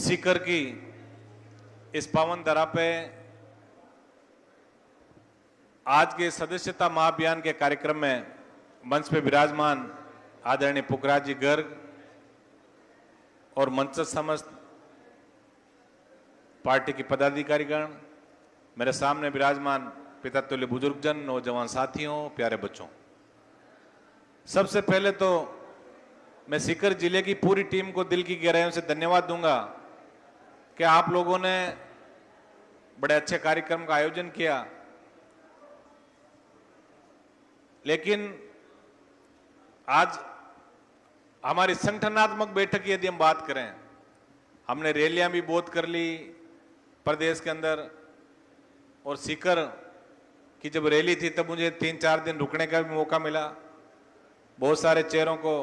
सीकर की इस पावन धरा पे आज के सदस्यता महाअभियान के कार्यक्रम में मंच पे विराजमान आदरणीय पुखराज जी गर्ग और मंच समस्त पार्टी के पदाधिकारीगण, मेरे सामने विराजमान पिता तुल्य बुजुर्गजन, नौजवान साथियों, प्यारे बच्चों, सबसे पहले तो मैं सीकर जिले की पूरी टीम को दिल की गहराइयों से धन्यवाद दूंगा कि आप लोगों ने बड़े अच्छे कार्यक्रम का आयोजन किया। लेकिन आज हमारी संगठनात्मक बैठक की यदि हम बात करें, हमने रैलियां भी बहुत कर ली प्रदेश के अंदर, और सीकर की जब रैली थी तब मुझे 3-4 दिन रुकने का भी मौका मिला। बहुत सारे चेहरों को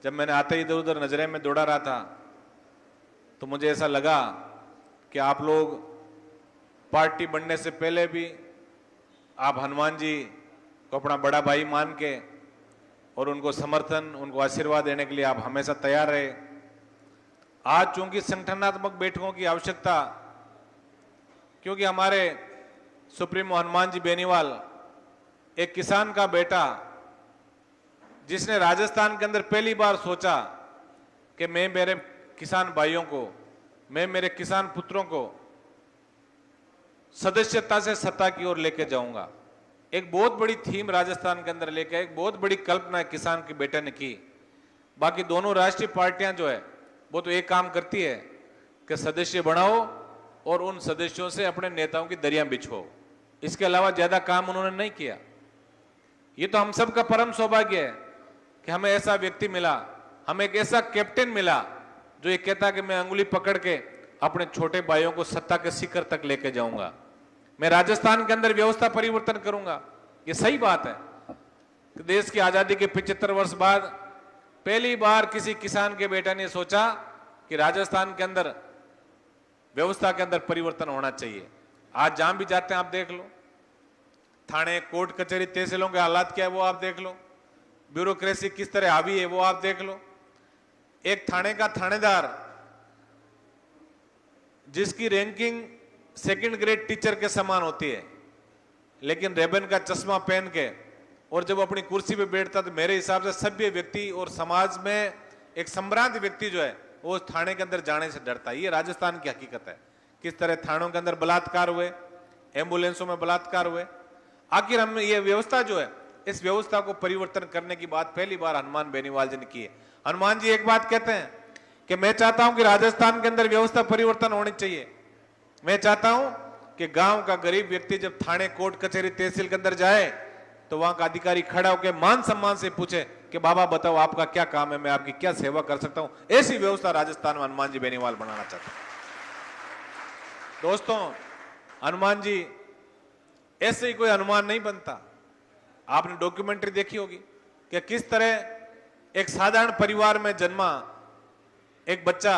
जब मैंने आते इधर उधर नजरें में दौड़ा रहा था तो मुझे ऐसा लगा कि आप लोग पार्टी बनने से पहले भी आप हनुमान जी को अपना बड़ा भाई मान के और उनको समर्थन, उनको आशीर्वाद देने के लिए आप हमेशा तैयार रहे। आज चूंकि संगठनात्मक बैठकों की आवश्यकता, क्योंकि हमारे सुप्रीमो हनुमान जी बेनीवाल एक किसान का बेटा, जिसने राजस्थान के अंदर पहली बार सोचा कि मैं मेरे किसान भाइयों को, मैं मेरे किसान पुत्रों को सदस्यता से सत्ता की ओर लेके जाऊंगा। एक बहुत बड़ी थीम राजस्थान के अंदर लेके, एक बहुत बड़ी कल्पना किसान के बेटे ने की। बाकी दोनों राष्ट्रीय पार्टियां जो है वो तो एक काम करती है कि सदस्य बनाओ और उन सदस्यों से अपने नेताओं की दरियां बिछो। इसके अलावा ज्यादा काम उन्होंने नहीं किया। ये तो हम सबका परम सौभाग्य है कि हमें ऐसा व्यक्ति मिला, हमें एक ऐसा कैप्टन मिला जो ये कहता कि मैं अंगुली पकड़ के अपने छोटे भाइयों को सत्ता के शिखर तक लेके जाऊंगा, मैं राजस्थान के अंदर व्यवस्था परिवर्तन करूंगा। ये सही बात है कि देश की आजादी के 75 वर्ष बाद पहली बार किसी किसान के बेटा ने सोचा कि राजस्थान के अंदर व्यवस्था के अंदर परिवर्तन होना चाहिए। आज जहां भी जाते हैं आप देख लो, थाने, कोर्ट, कचहरी, तहसीलों के हालात क्या है वो आप देख लो, ब्यूरोक्रेसी किस तरह हावी है वो आप देख लो। एक थाने का थानेदार जिसकी रैंकिंग सेकंड ग्रेड टीचर के समान होती है, लेकिन रेबन का चश्मा पहन के और जब अपनी कुर्सी पे बैठता तो मेरे हिसाब से सभ्य व्यक्ति और समाज में एक सम्रांत व्यक्ति जो है वो थाने के अंदर जाने से डरता है। ये राजस्थान की हकीकत है। किस तरह थानों के अंदर बलात्कार हुए, एम्बुलेंसों में बलात्कार हुए। आखिर हम ये व्यवस्था जो है, इस व्यवस्था को परिवर्तन करने की बात पहली बार हनुमान बेनीवाल जी ने की है। हनुमान जी एक बात कहते हैं कि मैं चाहता हूं कि राजस्थान के अंदर व्यवस्था परिवर्तन होनी चाहिए। मैं चाहता हूं कि गांव का गरीब व्यक्ति जब थाने, कोर्ट, कचहरी, तहसील के अंदर जाए तो वहां का अधिकारी खड़ा होकर मान सम्मान से पूछे कि बाबा बताओ आपका क्या काम है, मैं आपकी क्या सेवा कर सकता हूं। ऐसी व्यवस्था राजस्थान में हनुमान जी बेनीवाल बनाना चाहता हूं। दोस्तों, हनुमान जी ऐसे ही कोई हनुमान नहीं बनता। आपने डॉक्यूमेंट्री देखी होगी कि किस तरह एक साधारण परिवार में जन्मा एक बच्चा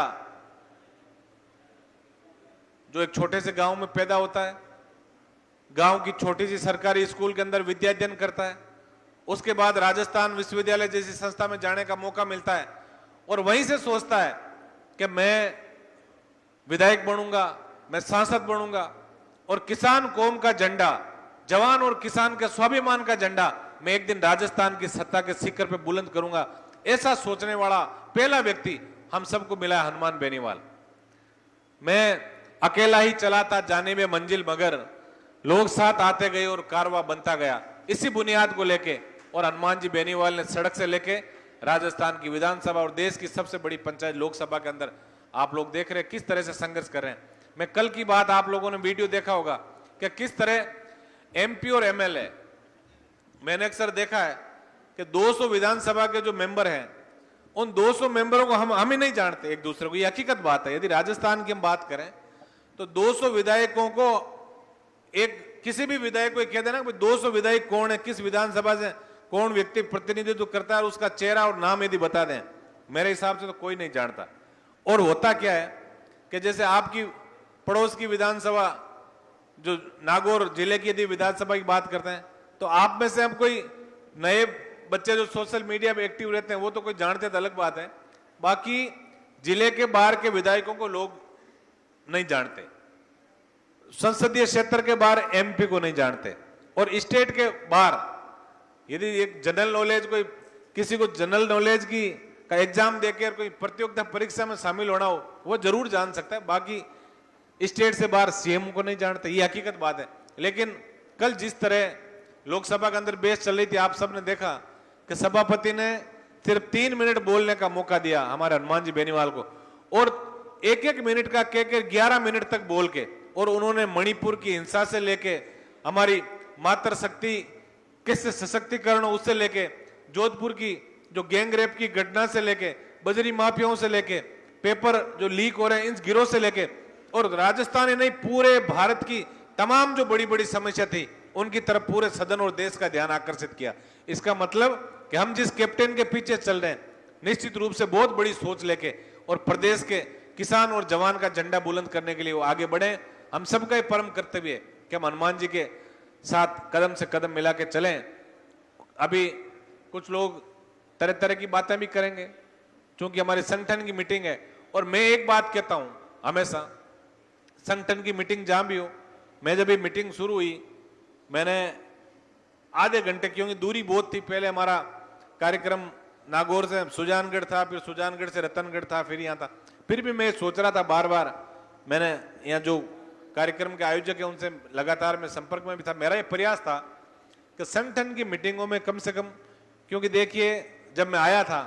जो एक छोटे से गांव में पैदा होता है, गांव की छोटी सी सरकारी स्कूल के अंदर विद्या अध्ययन करता है, उसके बाद राजस्थान विश्वविद्यालय जैसी संस्था में जाने का मौका मिलता है और वहीं से सोचता है कि मैं विधायक बनूंगा, मैं सांसद बनूंगा और किसान कौम का झंडा, जवान और किसान के स्वाभिमान का झंडा मैं एक दिन राजस्थान की सत्ता के शिखर पे बुलंद करूंगा। ऐसा सोचने वाला पहला व्यक्ति हम सबको मिला है हनुमान बेनीवाल। मैं अकेला ही चलाता जाने में मंजिल, मगर लोग साथ आते गए और कारवा बनता गया। इसी बुनियाद को लेके और हनुमान जी बेनीवाल ने सड़क से लेके राजस्थान की विधानसभा और देश की सबसे बड़ी पंचायत लोकसभा के अंदर आप लोग देख रहे हैं किस तरह से संघर्ष कर रहे हैं। मैं कल की बात, आप लोगों ने वीडियो देखा होगा कि किस तरह एमपी और एमएलए, मैंने अक्सर देखा है कि 200 विधानसभा के जो मेंबर हैं उन 200 मेंबरों को हम ही नहीं जानते एक दूसरे को। ये हकीकत बात है। यदि राजस्थान की हम बात करें तो 200 विधायकों को एक किसी भी विधायक को कह देना कि 200 विधायक कौन है, किस विधानसभा से कौन व्यक्ति प्रतिनिधित्व करता है और उसका चेहरा और नाम यदि बता दें, मेरे हिसाब से तो कोई नहीं जानता। और होता क्या है कि जैसे आपकी पड़ोस की विधानसभा जो नागौर जिले की यदि विधानसभा की बात करते हैं तो आप में से अब कोई नए बच्चे जो सोशल मीडिया पे एक्टिव रहते हैं वो तो कोई जानते तो अलग बात है, बाकी जिले के बाहर के विधायकों को लोग नहीं जानते, संसदीय क्षेत्र के बाहर एमपी को नहीं जानते, और स्टेट के बाहर यदि एक जनरल नॉलेज, कोई किसी को जनरल नॉलेज की का एग्जाम देकर कोई प्रतियोगिता परीक्षा में शामिल होना हो, वो जरूर जान सकता है। बाकी स्टेट से बाहर सीएम को नहीं जानते, ये हकीकत बात है। लेकिन कल जिस तरह लोकसभा के अंदर बहस चल रही थी, आप सबने देखा कि सभापति ने सिर्फ 3 मिनट बोलने का मौका दिया हमारे हनुमान जी बेनीवाल को, और एक एक मिनट का कह 11 मिनट तक बोल के, और उन्होंने मणिपुर की हिंसा से लेके हमारी मातृशक्ति कैसे सशक्तिकरण हो उससे लेके, जोधपुर की जो गैंग रेप की घटना से लेके, बजरी माफियाओं से लेके, पेपर जो लीक हो रहे हैं इन गिरोह से लेके, और राजस्थान ही नहीं पूरे भारत की तमाम जो बड़ी बड़ी समस्या थी उनकी तरफ पूरे सदन और देश का ध्यान आकर्षित किया। इसका मतलब कि हम जिस कैप्टन के पीछे चल रहे हैं, निश्चित रूप से बहुत बड़ी सोच लेके और प्रदेश के किसान और जवान का झंडा बुलंद करने के लिए वो आगे बढ़े। हम सबका ये परम कर्तव्य है कि हम हनुमान जी के साथ कदम से कदम मिला के चलें। अभी कुछ लोग तरह तरह की बातें भी करेंगे, क्योंकि हमारे संगठन की मीटिंग है। और मैं एक बात कहता हूं हमेशा, संगठन की मीटिंग जहां भी हो, मैं जब ये मीटिंग शुरू हुई मैंने आधे घंटे, क्योंकि दूरी बहुत थी, पहले हमारा कार्यक्रम नागौर से सुजानगढ़ था, फिर सुजानगढ़ से रतनगढ़ था, फिर यहाँ था, फिर भी मैं सोच रहा था बार बार, मैंने यहाँ जो कार्यक्रम के आयोजक है उनसे लगातार मैं संपर्क में भी था। मेरा ये प्रयास था कि संगठन की मीटिंगों में कम से कम, क्योंकि देखिए जब मैं आया था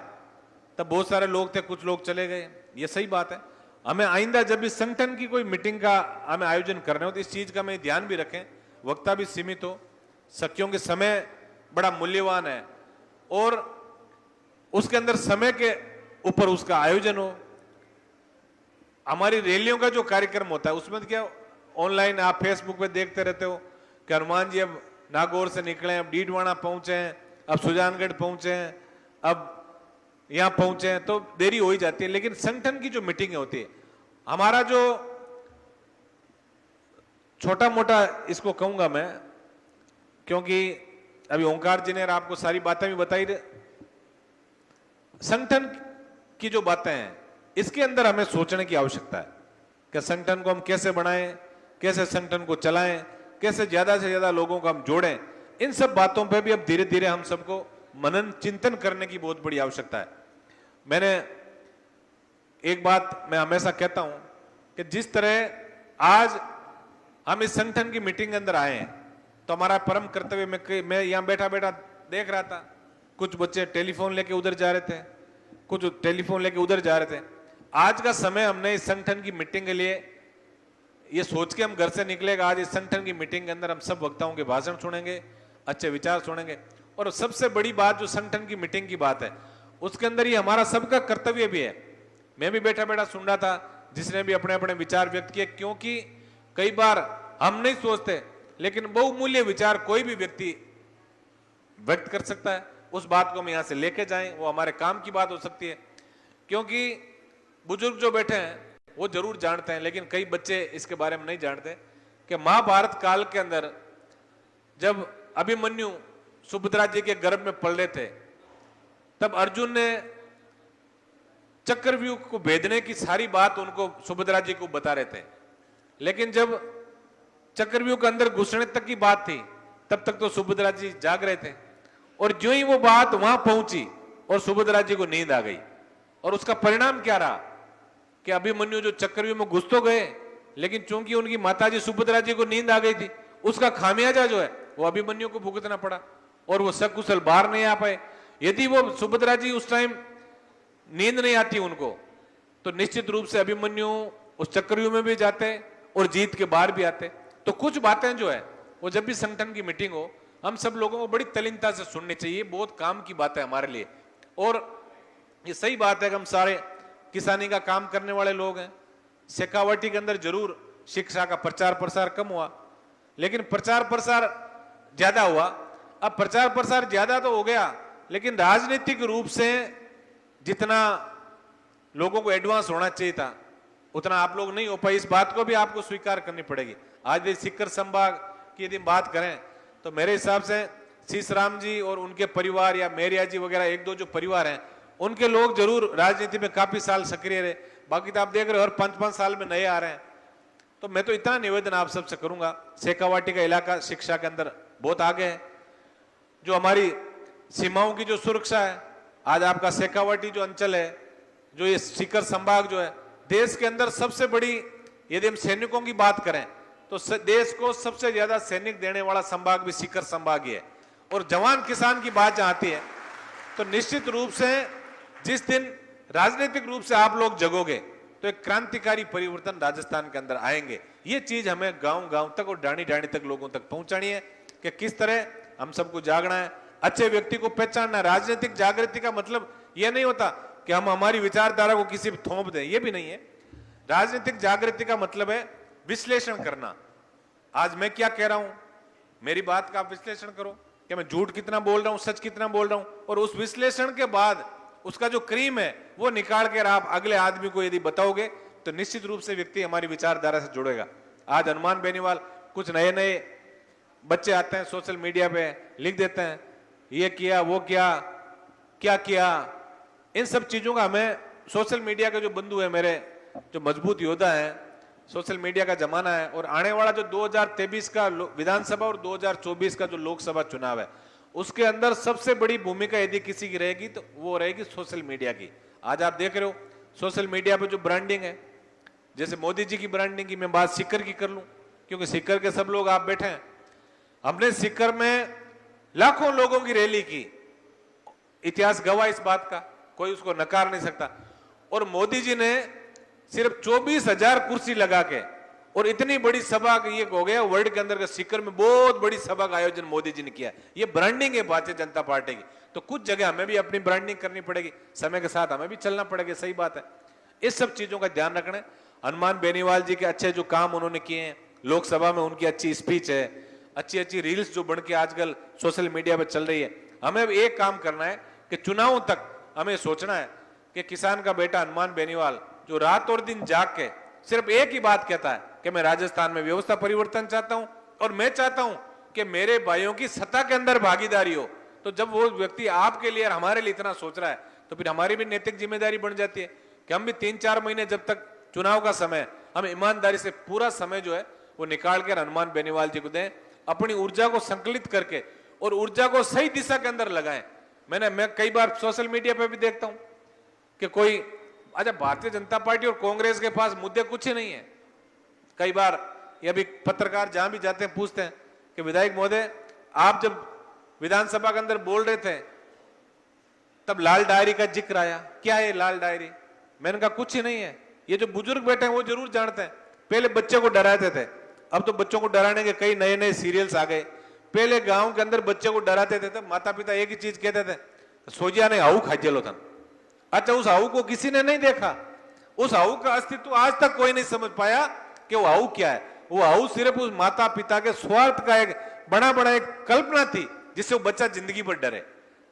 तब बहुत सारे लोग थे, कुछ लोग चले गए, ये सही बात है। हमें आइंदा जब भी संगठन की कोई मीटिंग का हमें आयोजन करना हो तो इस चीज का हमें ध्यान भी रखें, वक्ता भी सीमित हो, क्योंकि समय बड़ा मूल्यवान है, और उसके अंदर समय के ऊपर उसका आयोजन हो। हमारी रैलियों का जो कार्यक्रम होता है उसमें तो क्या ऑनलाइन आप फेसबुक पे देखते रहते हो कि हनुमान जी अब नागौर से निकले हैं, अब डीडवाना पहुंचे हैं, अब सुजानगढ़ पहुंचे हैं, अब यहां पहुंचे हैं, तो देरी हो ही जाती है। लेकिन संगठन की जो मीटिंग होती है, हमारा जो छोटा मोटा इसको कहूंगा मैं, क्योंकि अभी ओंकार जी ने आपको सारी बातें भी बताई, संगठन की जो बातें हैं इसके अंदर हमें सोचने की आवश्यकता है कि संगठन को हम कैसे बढ़ाएं, कैसे संगठन को चलाएं, कैसे ज्यादा से ज्यादा लोगों को हम जोड़ें। इन सब बातों पे भी अब धीरे धीरे हम सबको मनन चिंतन करने की बहुत बड़ी आवश्यकता है। मैंने एक बात मैं हमेशा कहता हूं कि जिस तरह आज हम इस संगठन की मीटिंग के अंदर आए हैं तो हमारा परम कर्तव्य, मैं यहां बैठा बैठा देख रहा था, कुछ बच्चे टेलीफोन लेके उधर जा रहे थे, कुछ टेलीफोन लेके उधर जा रहे थे। आज का समय हमने इस संगठन की मीटिंग के लिए ये सोच के हम घर से निकलेगा, आज इस संगठन की मीटिंग के अंदर हम सब वक्ताओं के भाषण सुनेंगे, अच्छे विचार सुनेंगे, और सबसे बड़ी बात जो संगठन की मीटिंग की बात है उसके अंदर ये हमारा सबका कर्तव्य भी है। मैं भी बैठा बैठा सुन रहा था, जिसने भी अपने अपने विचार व्यक्त किए, क्योंकि कई बार हम नहीं सोचते लेकिन बहुमूल्य विचार कोई भी व्यक्ति व्यक्त कर सकता है, उस बात को हम यहां से लेके जाएं, वो हमारे काम की बात हो सकती है। क्योंकि बुजुर्ग जो बैठे हैं वो जरूर जानते हैं, लेकिन कई बच्चे इसके बारे में नहीं जानते कि महाभारत काल के अंदर जब अभिमन्यु सुभद्रा जी के गर्भ में पल रहे थे, तब अर्जुन ने चक्रव्यूह को भेदने की सारी बात उनको सुभद्रा जी को बता रहे थे, लेकिन जब चक्रव्यूह के अंदर घुसने तक की बात थी तब तक तो सुभद्रा जी जाग रहे थे, और जो ही वो बात वहां पहुंची और सुभद्रा जी को नींद आ गई, और उसका परिणाम क्या रहा कि अभिमन्यु जो चक्रव्यूह में घुस तो गए, लेकिन चूंकि उनकी माताजी सुभद्रा जी को नींद आ गई थी, उसका खामियाजा जो है वो अभिमन्यु को भुगतना पड़ा और वो सकुशल बाहर नहीं आ पाए। यदि वो सुभद्रा जी उस टाइम नींद नहीं आती उनको, तो निश्चित रूप से अभिमन्यु उस चक्रव्यूह में भी जाते और जीत के बाहर भी आते। तो कुछ बातें जो है वो जब भी संगठन की मीटिंग हो हम सब लोगों को बड़ी तल्लीनता से सुननी चाहिए, बहुत काम की बात है हमारे लिए। और ये सही बात है कि हम सारे किसानी का काम करने वाले लोग हैं। शेखावटी के अंदर जरूर शिक्षा का प्रचार प्रसार कम हुआ, लेकिन प्रचार प्रसार ज्यादा हुआ। अब प्रचार प्रसार ज्यादा तो हो गया, लेकिन राजनीतिक रूप से जितना लोगों को एडवांस होना चाहिए था उतना आप लोग नहीं हो पाए। इस बात को भी आपको स्वीकार करनी पड़ेगी। आज सीकर संभाग की यदि बात करें तो मेरे हिसाब से शीशराम जी और उनके परिवार या मेरिया जी वगैरह एक दो जो परिवार हैं उनके लोग जरूर राजनीति में काफी साल सक्रिय रहे, बाकी तो आप देख रहे हो हर 5-5 साल में नए आ रहे हैं। तो मैं तो इतना निवेदन आप सबसे करूंगा, शेखावाटी का इलाका शिक्षा के अंदर बहुत आगे है। जो हमारी सीमाओं की जो सुरक्षा है, आज आपका शेखावाटी जो अंचल है, जो ये सीकर संभाग जो है, देश के अंदर सबसे बड़ी, यदि हम सैनिकों की बात करें तो देश को सबसे ज्यादा सैनिक देने वाला संभाग भी सीकर संभाग ही है। और जवान किसान की बात जहां आती है तो निश्चित रूप से जिस दिन राजनीतिक रूप से आप लोग जगोगे तो एक क्रांतिकारी परिवर्तन राजस्थान के अंदर आएंगे। ये चीज हमें गांव गांव तक और डाणी डाणी तक लोगों तक पहुंचानी है कि किस तरह हम सबको जागना है, अच्छे व्यक्ति को पहचानना है। राजनीतिक जागृति का मतलब यह नहीं होता कि हम हमारी विचारधारा को किसी भी थोप दें, यह भी नहीं है। राजनीतिक जागृति का मतलब है विश्लेषण करना। आज मैं क्या कह रहा हूं, मेरी बात का आप विश्लेषण करो कि मैं झूठ कितना बोल रहा हूं, सच कितना बोल रहा हूं, और उस विश्लेषण के बाद उसका जो क्रीम है वो निकाल कर आप अगले आदमी को यदि बताओगे तो निश्चित रूप से व्यक्ति हमारी विचारधारा से जुड़ेगा। आज हनुमान बेनीवाल, कुछ नए नए बच्चे आते हैं सोशल मीडिया पे लिख देते हैं ये किया वो किया, क्या किया। इन सब चीजों का हमें, सोशल मीडिया के जो बंधु है मेरे, जो मजबूत योद्धा है, सोशल मीडिया का जमाना है और आने वाला जो 2023 का विधानसभा और 2024 का जो लोकसभा चुनाव है उसके अंदर सबसे बड़ी भूमिका यदि किसी की रहेगी तो वो रहेगी सोशल मीडिया की। आज आप देख रहे हो सोशल मीडिया पे जो ब्रांडिंग है, जैसे मोदी जी की ब्रांडिंग की मैं बात सीकर की कर लूं, क्योंकि सीकर के सब लोग आप बैठे हैं। हमने सीकर में लाखों लोगों की रैली की, इतिहास गवाह इस बात का, कोई उसको नकार नहीं सकता। और मोदी जी ने सिर्फ 24,000 कुर्सी लगा के और इतनी बड़ी सभा, ये हो गया वर्ल्ड के अंदर सीकर में बहुत बड़ी सभा का आयोजन मोदी जी ने किया। ये ब्रांडिंग है भारतीय जनता पार्टी की। तो कुछ जगह हमें भी अपनी ब्रांडिंग करनी पड़ेगी, समय के साथ हमें भी चलना पड़ेगा, सही बात है। इस सब चीजों का ध्यान रखना है। हनुमान बेनीवाल जी के अच्छे जो काम उन्होंने किए हैं, लोकसभा में उनकी अच्छी स्पीच है, अच्छी अच्छी रील्स जो बन के आजकल सोशल मीडिया पर चल रही है। हमें एक काम करना है कि चुनावों तक हमें सोचना है कि किसान का बेटा हनुमान बेनीवाल जो रात और दिन जाग के सिर्फ एक ही बात कहता है कि मैं राजस्थान में व्यवस्था परिवर्तन चाहता हूं और मैं चाहता हूं कि मेरे भाइयों की सत्ता के अंदर भागीदारी हो। तो जब वो व्यक्ति आपके लिए और हमारे लिए इतना सोच रहा है तो फिर हमारी भी नैतिक जिम्मेदारी बन जाती है कि हम भी 3-4 महीने जब तक चुनाव का समय, हम ईमानदारी से पूरा समय जो है वो निकाल कर हनुमान बेनीवाल जी को दें, अपनी ऊर्जा को संकलित करके और ऊर्जा को सही दिशा के अंदर लगाएं। मैं कई बार सोशल मीडिया पर भी देखता हूं कि कोई, अच्छा भारतीय जनता पार्टी और कांग्रेस के पास मुद्दे कुछ ही नहीं है। कई बार ये भी पत्रकार जहां भी जाते हैं पूछते हैं कि विधायक महोदय आप जब विधानसभा के अंदर बोल रहे थे तब लाल डायरी का जिक्र आया, क्या है लाल डायरी? मैंने कहा कुछ ही नहीं है। ये जो बुजुर्ग बैठे हैं वो जरूर जानते हैं। पहले बच्चे को डराते थे, अब तो बच्चों को डराने के कई नए नए सीरियल्स आ गए। पहले गांव के अंदर बच्चे को डराते थे, माता पिता एक ही चीज कहते थे, सोजिया ने हाउ खाजेलो था। अच्छा, उस हाउ को किसी ने नहीं देखा, उस हाउ का अस्तित्व आज तक कोई नहीं समझ पाया कि वो हाउ क्या है। वो हाउ सिर्फ उस माता पिता के स्वार्थ का एक बड़ा एक कल्पना थी जिससे वो बच्चा जिंदगी पर डरे।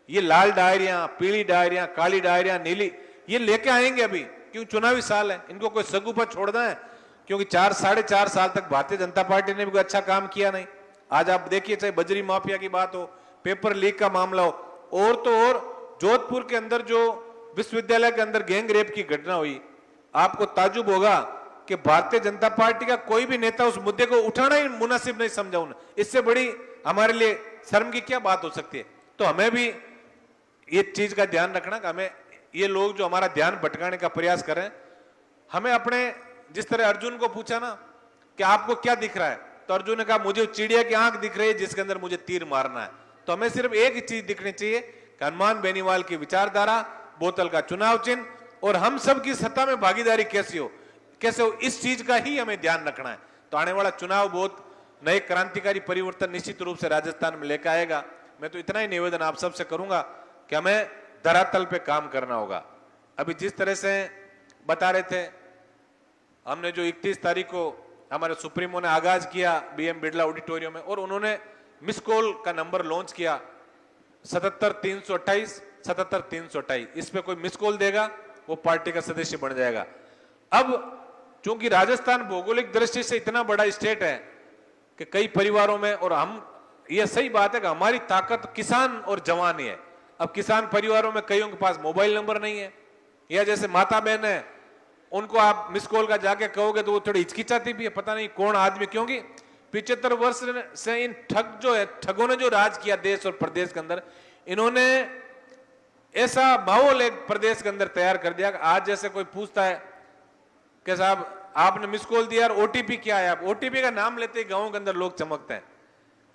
ये लाल डायरियां, पीली डायरियां, काली डायरियां, नीली, ये लेके आएंगे अभी, क्योंकि चुनावी साल है, इनको कोई सगु पर छोड़ना है। क्योंकि 4-4.5 साल तक भारतीय जनता पार्टी ने भी कोई अच्छा काम किया नहीं। आज आप देखिए, चाहे बजरी माफिया की बात हो, पेपर लीक का मामला हो, और तो और जोधपुर के अंदर जो विश्वविद्यालय के अंदर गैंग रेप की घटना हुई, आपको ताजुब होगा कि भारतीय जनता पार्टी का कोई भी नेता उस मुद्दे को उठाना ही मुनासिब नहीं समझा उन्हें। इससे बड़ी हमारे लिए शर्म की क्या बात हो सकती है? तो हमें भी ये चीज का ध्यान रखना कि हमें ये लोग जो हमारा ध्यान भटकाने का प्रयास करें, हमें अपने, जिस तरह अर्जुन को पूछा ना कि आपको क्या दिख रहा है, तो अर्जुन ने कहा मुझे चिड़िया की आंख दिख रही है जिसके अंदर मुझे तीर मारना है। तो हमें सिर्फ एक ही चीज दिखनी चाहिए कि हनुमान बेनीवाल की विचारधारा, बोतल का चुनाव चिन्ह और हम सब की सत्ता में भागीदारी कैसे हो, इस चीज का ही हमें ध्यान रखना है। तो आने वाला चुनाव बहुत नए क्रांतिकारी परिवर्तन निश्चित रूप से राजस्थान में लेकर आएगा। मैं तो इतना ही निवेदन आप सबसे करूंगा कि हमें धरातल पे काम करना होगा। अभी जिस तरह से बता रहे थे, हमने जो 31 तारीख को हमारे सुप्रीमो ने आगाज किया बीएम बिरला ऑडिटोरियम में, और उन्होंने मिस कॉल का नंबर लॉन्च किया 77-328 77-328। इस पे कोई मिस कॉल देगा वो पार्टी का सदस्य बन जाएगा। अब चूंकि राजस्थान भौगोलिक दृष्टि से इतना बड़ा स्टेट है कि कई परिवारों में, और हम, ये सही बात है कि हमारी ताकत किसान और जवान ही है। अब किसान परिवारों में कईयों के पास मोबाइल नंबर नहीं है, या जैसे माता बहन है उनको आप मिस कॉल का जाके कहोगे तो वो थोड़ी हिचकिचाती भी है, पता नहीं कौन आदमी, क्योंकि 75 वर्ष से इन ठग जो है, ठगों ने जो राज किया देश और प्रदेश के अंदर, इन्होंने ऐसा माहौल एक प्रदेश के अंदर तैयार कर दिया कि आज जैसे कोई पूछता है कि साहब आपने मिस कॉल दिया और ओटीपी क्या है, आप ओटीपी का नाम लेते ही गांवों के अंदर लोग चमकते हैं,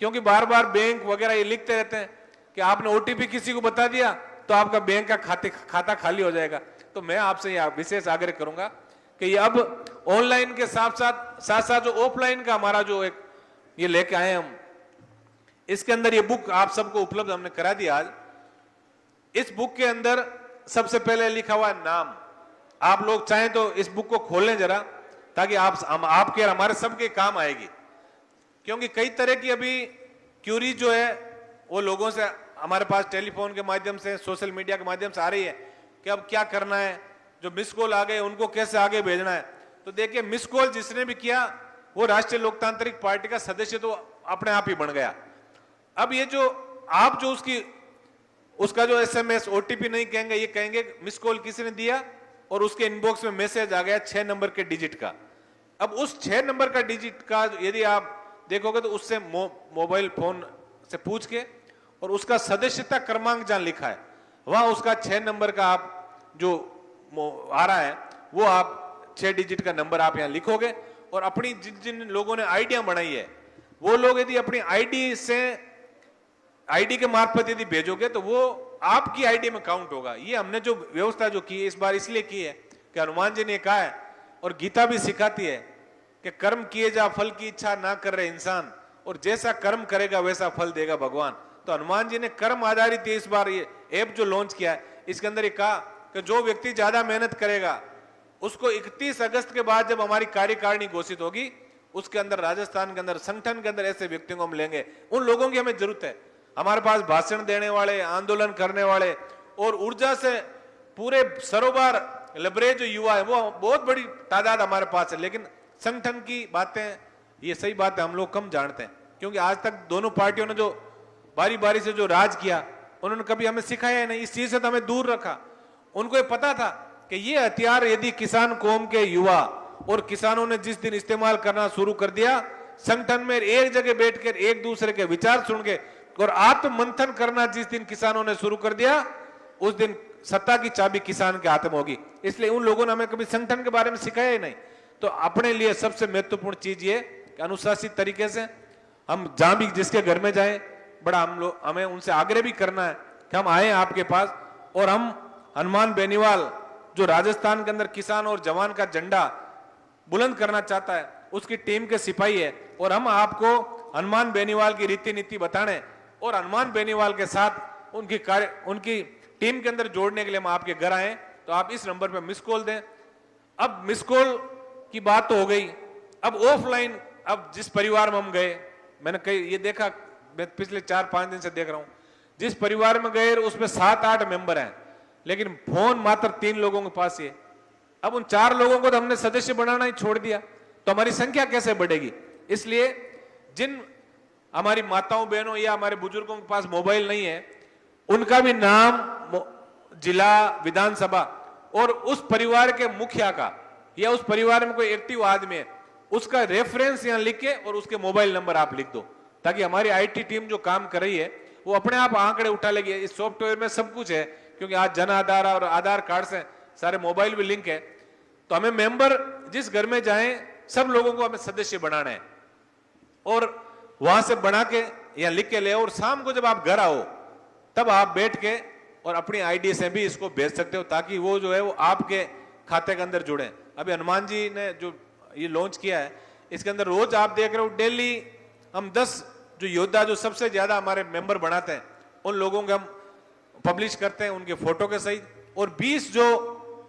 क्योंकि बार बार बैंक वगैरह ये लिखते रहते हैं कि आपने ओटीपी किसी को बता दिया तो आपका बैंक का खाता खाली हो जाएगा। तो मैं आपसे यह विशेष आग्रह करूंगा कि ये अब ऑनलाइन के साथ साथ जो ऑफलाइन का हमारा जो एक ये लेके आए हम, इसके अंदर ये बुक आप सबको उपलब्ध हमने करा दी आज। इस बुक के अंदर सबसे पहले लिखा हुआ नाम, आप लोग चाहें तो इस बुक को खोलें जरा, ताकि आपके और हमारे सबके काम आएगी, क्योंकि कई तरह की अभी क्यूरी जो है वो लोगों से हमारे पास टेलीफोन के माध्यम से, सोशल मीडिया के माध्यम से आ रही है कि अब क्या करना है, जो मिस कॉल आ गए उनको कैसे आगे भेजना है। तो देखिए, मिस कॉल जिसने भी किया वो राष्ट्रीय लोकतांत्रिक पार्टी का सदस्य तो अपने आप ही बन गया। अब ये जो आप जो उसका जो एसएमएस ओटीपी नहीं कहेंगे, ये कहेंगे मिस कॉल किसी ने दिया और उसके इनबॉक्स में मैसेज आ गया 6 नंबर के डिजिट का। अब उस 6 नंबर का डिजिट का यदि आप देखोगे तो उससे मोबाइल फोन से पूछ के और उसका सदस्यता क्रमांक जहां लिखा है वहां उसका 6 नंबर का आप जो आ रहा है वो आप 6 डिजिट का नंबर आप यहां लिखोगे और अपनी जिन जिन लोगों ने आईडियां बनाई है वो लोग यदि अपनी आईडी के मार्फत यदि भेजोगे तो वो आपकी आईडी में काउंट होगा। ये हमने जो व्यवस्था जो की है इस बार इसलिए की है कि हनुमान जी ने कहा है और गीता भी सिखाती है कि कर्म किए जा फल की इच्छा ना कर रहे इंसान, और जैसा कर्म करेगा वैसा फल देगा भगवान। तो हनुमान जी ने कर्म आधारित इस बार ये ऐप जो लॉन्च किया है इसके अंदर ये कहा कि जो व्यक्ति ज्यादा मेहनत करेगा उसको 31 अगस्त के बाद जब हमारी कार्यकारिणी घोषित होगी उसके अंदर राजस्थान के अंदर संगठन के अंदर ऐसे व्यक्तियों को हम लेंगे। उन लोगों की हमें जरूरत है, हमारे पास भाषण देने वाले, आंदोलन करने वाले और ऊर्जा से पूरे सरोवर लबरेज जो युवा है वो बहुत बड़ी तादाद हमारे पास है, लेकिन संगठन की बातें, ये सही बात है, हम लोग कम जानते हैं, क्योंकि आज तक दोनों पार्टियों ने जो बारी बारी से जो राज किया उन्होंने कभी हमें सिखाया नहीं, इस चीज से तो हमें दूर रखा। उनको ये पता था कि ये हथियार यदि किसान कौम के युवा और किसानों ने जिस दिन इस्तेमाल करना शुरू कर दिया, संगठन में एक जगह बैठकर एक दूसरे के विचार सुन के और आत्म मंथन करना जिस दिन किसानों ने शुरू कर दिया, उस दिन सत्ता की चाबी किसान के हाथ में होगी। इसलिए उन लोगों ने हमें कभी संगठन के बारे में सिखाया ही नहीं। तो अपने लिए सबसे महत्वपूर्ण चीज ये कि अनुशासित तरीके से हम जहां भी जिसके घर में जाए, बड़ा हमें उनसे आग्रह भी करना है कि हम आए आपके पास और हम हनुमान बेनीवाल जो राजस्थान के अंदर किसान और जवान का झंडा बुलंद करना चाहता है उसकी टीम के सिपाही है, और हम आपको हनुमान बेनीवाल की रीति नीति बताने और हनुमान बेनीवाल के साथ उनकी टीम के अंदर जोड़ने के लिए हम आपके घर आए। तो आप इस नंबर पर मिस कॉल दें। अब मिस कॉल की बात तो हो गई, अब ऑफलाइन, अब जिस परिवार में हम गए, मैंने कई ये देखा, मैं पिछले 4-5 दिन से देख रहा हूं, जिस परिवार में गए उसमें 7-8 मेंबर हैं लेकिन फोन मात्र 3 लोगों के पास ही है। अब उन 4 लोगों को तो हमने सदस्य बनाना ही छोड़ दिया, तो हमारी संख्या कैसे बढ़ेगी। इसलिए जिन हमारी माताओं बहनों या हमारे बुजुर्गों के पास मोबाइल नहीं है उनका भी नाम, जिला, विधानसभा और उस परिवार के मुखिया का या उस परिवार में कोई एक्टिव आदमी है उसका रेफरेंस यहां लिख के और उसके मोबाइल नंबर आप लिख दो, ताकि हमारी आईटी टीम जो काम कर रही है वो अपने आप आंकड़े उठा लेगी। इस सॉफ्टवेयर में सब कुछ है, क्योंकि आज जन आधार और आधार कार्ड से सारे मोबाइल भी लिंक है। तो हमें मेंबर जिस घर में जाएं सब लोगों को हमें सदस्य बनाना है और वहां से बना के या लिख के ले, और शाम को जब आप घर आओ तब आप बैठ के और अपनी आईडी से भी इसको भेज सकते हो, ताकि वो जो है वो आपके खाते के अंदर जुड़े। अभी हनुमान जी ने जो ये लॉन्च किया है इसके अंदर रोज आप देख रहे हो डेली हम 10 जो योद्धा जो सबसे ज्यादा हमारे मेंबर बनाते हैं उन लोगों के हम पब्लिश करते हैं उनके फोटो के सहित, और 20 जो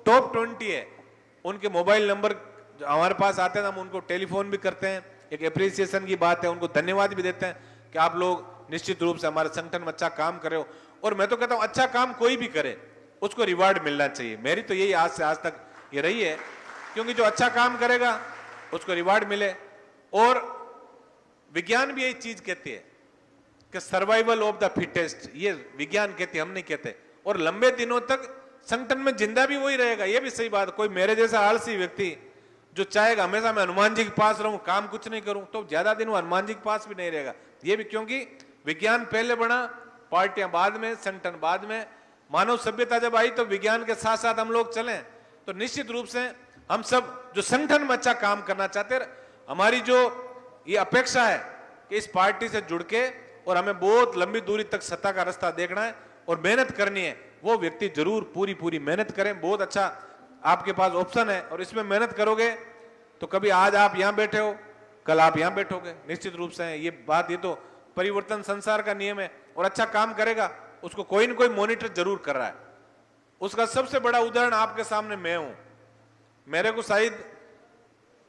टॉप 20 है उनके मोबाइल नंबर हमारे पास आते हैं, हम उनको टेलीफोन भी करते हैं। एक एप्रिसिएशन की बात है, उनको धन्यवाद भी देते हैं कि आप लोग निश्चित रूप से हमारे संगठन में अच्छा काम कर रहे हो। और मैं तो कहता हूं अच्छा काम कोई भी करे उसको रिवार्ड मिलना चाहिए। मेरी तो यही आज से आज तक ये रही है, क्योंकि जो अच्छा काम करेगा उसको रिवार्ड मिले। और विज्ञान भी यही चीज कहती है कि सर्वाइवल ऑफ द फिटेस्ट, ये विज्ञान कहते, हम नहीं कहते। और लंबे दिनों तक संगठन में जिंदा भी वही रहेगा, ये भी सही बात। कोई मेरे जैसा आलसी व्यक्ति जो चाहेगा हमेशा मैं हनुमान जी के पास रहूं, काम कुछ नहीं करूं, तो ज्यादा दिन वो हनुमान जी के पास भी नहीं रहेगा। ये भी क्योंकि विज्ञान पहले बना, पार्टियां बाद में, संगठन बाद में। मानव सभ्यता जब आई तो विज्ञान के साथ साथ हम लोग चले। तो निश्चित रूप से हम सब जो संगठन में अच्छा काम करना चाहते हैं, हमारी जो ये अपेक्षा है कि इस पार्टी से जुड़ के और हमें बहुत लंबी दूरी तक सत्ता का रास्ता देखना है और मेहनत करनी है, वो व्यक्ति जरूर पूरी मेहनत करें। बहुत अच्छा आपके पास ऑप्शन है और इसमें मेहनत करोगे तो कभी आज आप यहां बैठे हो, कल आप यहां बैठोगे। निश्चित रूप से ये बात, ये तो परिवर्तन संसार का नियम है। और अच्छा काम करेगा उसको कोई न कोई मॉनिटर जरूर कर रहा है। उसका सबसे बड़ा उदाहरण आपके सामने मैं हूं। मेरे को शायद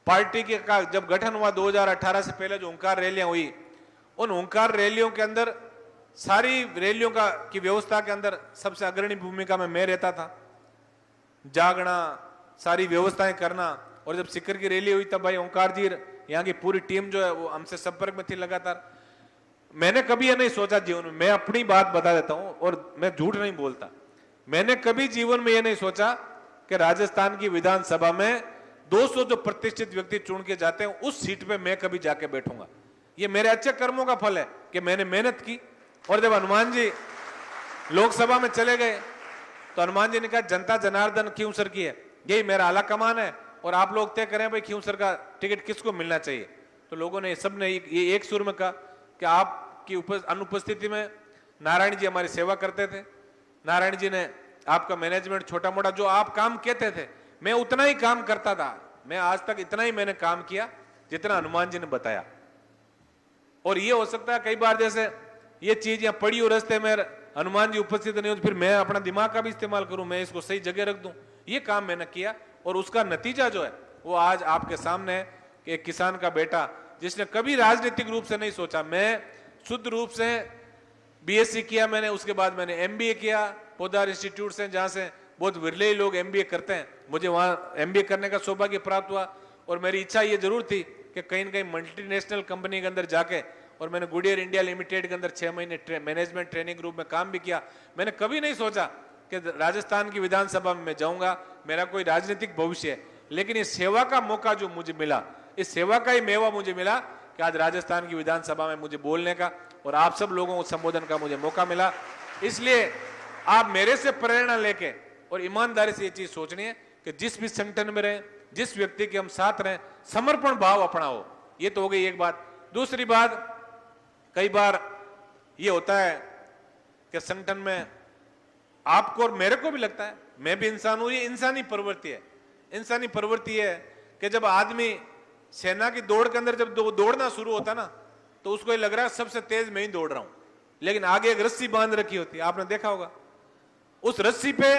पार्टी के का जब गठन हुआ 2018 से पहले जो ओंकार रैलियां हुई, उन ओंकार रैलियों के अंदर सारी रैलियों का की व्यवस्था के अंदर सबसे अग्रणी भूमिका में मैं रहता था। जागना, सारी व्यवस्थाएं करना। और जब सिक्कर की रैली हुई तब भाई ओंकार जी, यहाँ की पूरी टीम जो है वो हमसे संपर्क में थी लगातार। मैंने कभी ये नहीं सोचा जीवन में, मैं अपनी बात बता देता हूं और मैं झूठ नहीं बोलता, मैंने कभी जीवन में ये नहीं सोचा कि राजस्थान की विधानसभा में 200 जो प्रतिष्ठित व्यक्ति चुन के जाते हैं उस सीट पे मैं कभी जाके बैठूंगा। ये मेरे अच्छे कर्मों का फल है कि मैंने मेहनत की। और जब हनुमान जी लोकसभा में चले गए तो हनुमान जी ने कहा जनता जनार्दन क्यों सर की है, यही मेरा आला कमान है और आप लोग तय करें भाई क्यों सर का टिकट किसको मिलना चाहिए। तो लोगों ने सबने ये एक सुर में कहा कि आपकी अनुपस्थिति में नारायण जी हमारी सेवा करते थे। नारायण जी ने आपका मैनेजमेंट छोटा मोटा जो आप काम कहते थे मैं उतना ही काम करता था। मैं आज तक इतना ही मैंने काम किया जितना हनुमान जी ने बताया। और ये हो सकता है कई बार जैसे ये चीज यहाँ पड़ी हो रस्ते में, हनुमान जी उपस्थित नहीं हो तो फिर मैं अपना दिमाग का भी इस्तेमाल करूं, मैं इसको सही जगह रख दूं। ये काम मैंने किया और उसका नतीजा जो है वो आज आपके सामने है कि एक किसान का बेटा जिसने कभी राजनीतिक रूप से नहीं सोचा, मैं शुद्ध रूप से बीएससी किया मैंने, उसके बाद मैंने एमबीए किया पोदार इंस्टीट्यूट से, जहां से बहुत विरले ही लोग एमबीए करते हैं। मुझे वहां एमबीए करने का सौभाग्य प्राप्त हुआ और मेरी इच्छा ये जरूर थी कि कहीं न कहीं मल्टीनेशनल कंपनी के अंदर जाके, और मैंने गुडियर इंडिया लिमिटेड के अंदर 6 महीने मैनेजमेंट ट्रेनिंग ग्रुप में काम भी किया। मैंने कभी नहीं सोचा कि राजस्थान की विधानसभा में मैं जाऊंगा, मेरा कोई राजनीतिक भविष्य है। लेकिन इस सेवा का मौका जो मुझे मिला, इस सेवा का ही मेवा मुझे मिला कि आज राजस्थान की विधानसभा में मुझे बोलने का और आप सब लोगों को संबोधन का मुझे मौका मिला। इसलिए आप मेरे से प्रेरणा लेके और ईमानदारी से ये चीज सोचनी है कि जिस भी संगठन में रहें, जिस व्यक्ति के हम साथ रहें, समर्पण भाव अपनाओ। ये तो हो गई एक बात। दूसरी बात, कई बार ये होता है कि संगठन में आपको और मेरे को भी लगता है, मैं भी इंसान हूं, ये इंसानी प्रवृत्ति है। इंसानी प्रवृत्ति है कि जब आदमी सेना की दौड़ के अंदर जब दौड़ना शुरू होता ना तो उसको ये लग रहा है सबसे तेज मैं ही दौड़ रहा हूं, लेकिन आगे एक रस्सी बांध रखी होती है, आपने देखा होगा। उस रस्सी पे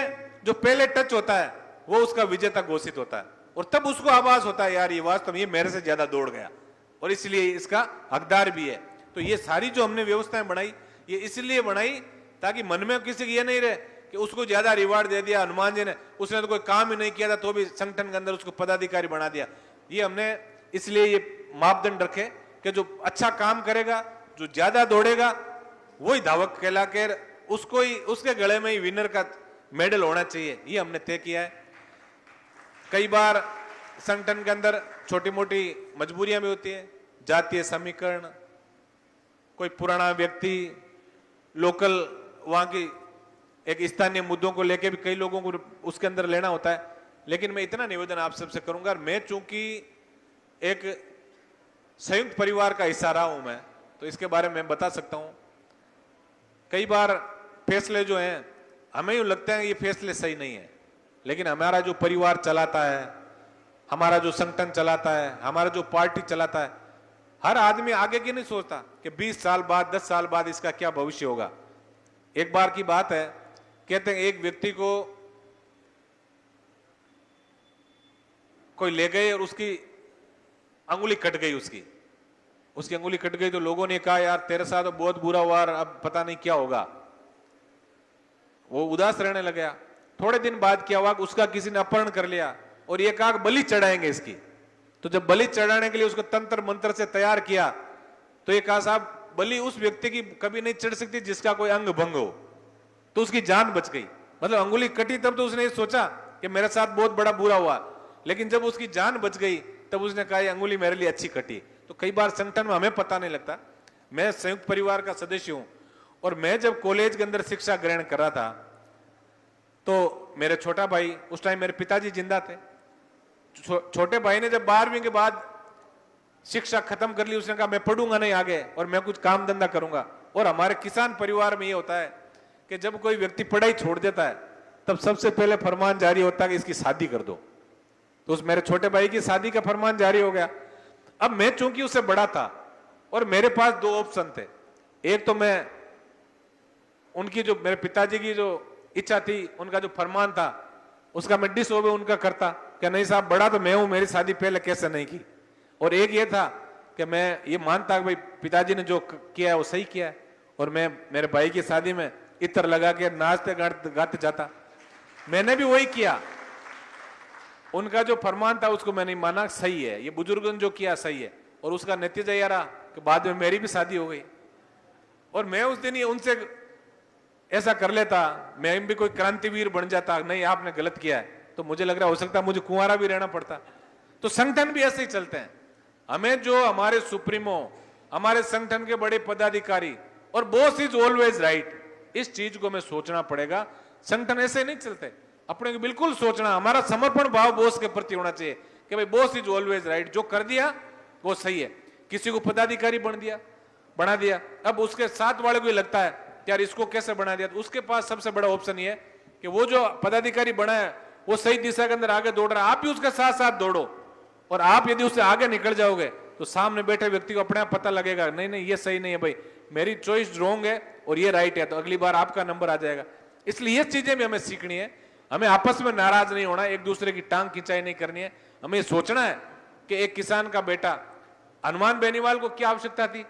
जो पहले टच होता है वो उसका विजेता घोषित होता है और तब उसको आभास होता है यार ये वास्तव में ये मेरे से ज्यादा दौड़ गया और इसलिए इसका हकदार भी है। तो ये सारी जो हमने व्यवस्थाएं बनाई ये इसलिए बनाई ताकि मन में किसी की ये नहीं रहे कि उसको ज्यादा रिवार्ड दे दिया हनुमान जी ने, उसने तो कोई काम ही नहीं किया था तो भी संगठन के अंदर उसको पदाधिकारी बना दिया। ये हमने इसलिए ये मापदंड रखे कि जो अच्छा काम करेगा, जो ज्यादा दौड़ेगा, वही धावक कहला के उसको ही, उसके गले में ही विनर का मेडल होना चाहिए। ये हमने तय किया है। कई बार संगठन के अंदर छोटी मोटी मजबूरियां भी होती है, जातीय समीकरण, कोई पुराना व्यक्ति, लोकल वहां की एक स्थानीय मुद्दों को लेके भी कई लोगों को उसके अंदर लेना होता है। लेकिन मैं इतना निवेदन आप सबसे करूंगा, मैं चूंकि एक संयुक्त परिवार का हिस्सा रहा हूं मैं, तो इसके बारे में बता सकता हूं। कई बार फैसले जो हैं हमें यूं लगता है ये फैसले सही नहीं है, लेकिन हमारा जो परिवार चलाता है, हमारा जो संगठन चलाता है, हमारा जो पार्टी चलाता है, हर आदमी आगे की नहीं सोचता कि 20 साल बाद 10 साल बाद इसका क्या भविष्य होगा। एक बार की बात है, कहते हैं एक व्यक्ति को कोई ले गए और उसकी अंगुली कट गई, उसकी अंगुली कट गई तो लोगों ने कहा यार तेरे साथ तो बहुत बुरा हुआ, अब पता नहीं क्या होगा। वो उदास रहने लगा। थोड़े दिन बाद क्या हुआ, उसका किसी ने अपहरण कर लिया और ये कहा बलि चढ़ाएंगे इसकी। तो जब बलि चढ़ाने के लिए उसको तंत्र मंत्र से तैयार किया तो ये कहा साहब बलि उस व्यक्ति की कभी नहीं चढ़ सकती जिसका कोई अंग भंग हो, तो उसकी जान बच गई। मतलब अंगुली कटी तब तो उसने ये सोचा कि मेरे साथ बहुत बड़ा बुरा हुआ, लेकिन जब उसकी जान बच गई तब उसने कहा ये अंगुली मेरे लिए अच्छी कटी। तो कई बार संगठन में हमें पता नहीं लगता। मैं संयुक्त परिवार का सदस्य हूं और मैं जब कॉलेज के अंदर शिक्षा ग्रहण कर रहा था तो मेरे छोटा भाई, उस टाइम मेरे पिताजी जिंदा थे, छोटे भाई ने जब 12वीं के बाद शिक्षा खत्म कर ली, उसने कहा मैं पढ़ूंगा नहीं आगे और मैं कुछ काम धंधा करूंगा। और हमारे किसान परिवार में ये होता है कि जब कोई व्यक्ति पढ़ाई छोड़ देता है तब सबसे पहले फरमान जारी होता है कि इसकी शादी कर दो। तो उस मेरे छोटे भाई की शादी का फरमान जारी हो गया। अब मैं चूंकि उससे बड़ा था और मेरे पास दो ऑप्शन थे, एक तो मैं उनकी जो मेरे पिताजी की जो इच्छा थी, उनका जो फरमान था उसका मैं डिसओबे उनका करता कि नहीं साहब बड़ा तो मैं हूं, मेरी शादी पहले कैसे नहीं की। और एक ये था कि मैं ये मानता कि भाई पिताजी ने जो किया है वो सही किया है और मैं मेरे भाई की शादी में इत्र लगा के नाचते गाते जाता। मैंने भी वही किया, उनका जो फरमान था उसको मैंने माना सही है, ये बुजुर्गों ने जो किया सही है। और उसका नतीजा यह रहा कि बाद में मेरी भी शादी हो गई। और मैं उस दिन ही उनसे ऐसा कर लेता, मैं भी कोई क्रांतिवीर बन जाता, नहीं आपने गलत किया है, तो मुझे लग रहा हो सकता मुझे कुंवारा भी रहना पड़ता। तो संगठन भी ऐसे ही चलते हैं। हमें जो हमारे सुप्रीमो, हमारे संगठन के बड़े पदाधिकारी और बॉस इज ऑलवेज राइट, इस चीज को हमें सोचना पड़ेगा। संगठन ऐसे नहीं चलते, अपने को बिल्कुल सोचना, हमारा समर्पण भाव बॉस के प्रति होना चाहिए कि भाई बॉस इज ऑलवेज राइट, जो कर दिया वो सही है। किसी को पदाधिकारी बना दिया, अब उसके साथ वाले को लगता है यार इसको कैसे बना दिया, तो उसके पास सबसे बड़ा ऑप्शन ये है कि वो जो पदाधिकारी बना है वो सही दिशा के अंदर आगे दौड़ रहा है, आप भी उसके साथ साथ दौड़ो। और आप यदि उससे आगे निकल जाओगे तो सामने बैठे व्यक्ति को अपने आप पता लगेगा नहीं नहीं ये सही नहीं है भाई, मेरी चॉइस रॉन्ग है और ये राइट है, तो अगली बार आपका नंबर आ जाएगा। इसलिए ये चीजें भी हमें सीखनी है। हमें आपस में नाराज नहीं होना, एक दूसरे की टांग खिंचाई नहीं करनी है। हमें सोचना है कि एक किसान का बेटा हनुमान बेनीवाल को क्या आवश्यकता थी,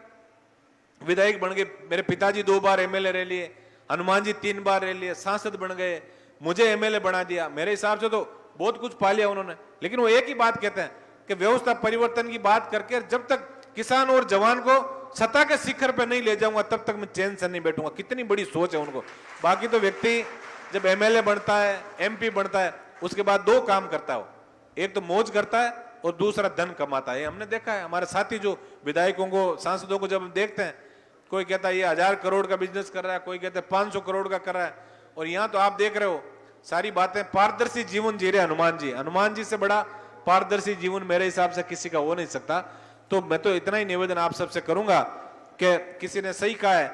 विधायक बन गए, मेरे पिताजी 2 बार एमएलए रह लिए, हनुमान जी 3 बार रह लिए, सांसद बन गए, मुझे एमएलए बना दिया। मेरे हिसाब से तो बहुत कुछ पा लिया उन्होंने। लेकिन वो एक ही बात कहते हैं कि व्यवस्था परिवर्तन की बात करके जब तक किसान और जवान को सत्ता के शिखर पर नहीं ले जाऊंगा तब तक मैं चैन से नहीं बैठूंगा। कितनी बड़ी सोच है उनको। बाकी तो व्यक्ति जब एमएलए बनता है, एमपी बनता है, उसके बाद 2 काम करता है, एक तो मौज करता है और दूसरा धन कमाता है। हमने देखा है हमारे साथी जो विधायकों को, सांसदों को जब हम देखते हैं, कोई कहता है ये 1000 करोड़ का बिजनेस कर रहा है, कोई कहता है 500 करोड़ का कर रहा है। और यहाँ तो आप देख रहे हो सारी बातें पारदर्शी जीवन जी रहे हनुमान जी। हनुमान जी से बड़ा पारदर्शी जीवन मेरे हिसाब से किसी का हो नहीं सकता। तो मैं तो इतना ही निवेदन आप सबसे करूंगा कि किसी ने सही कहा है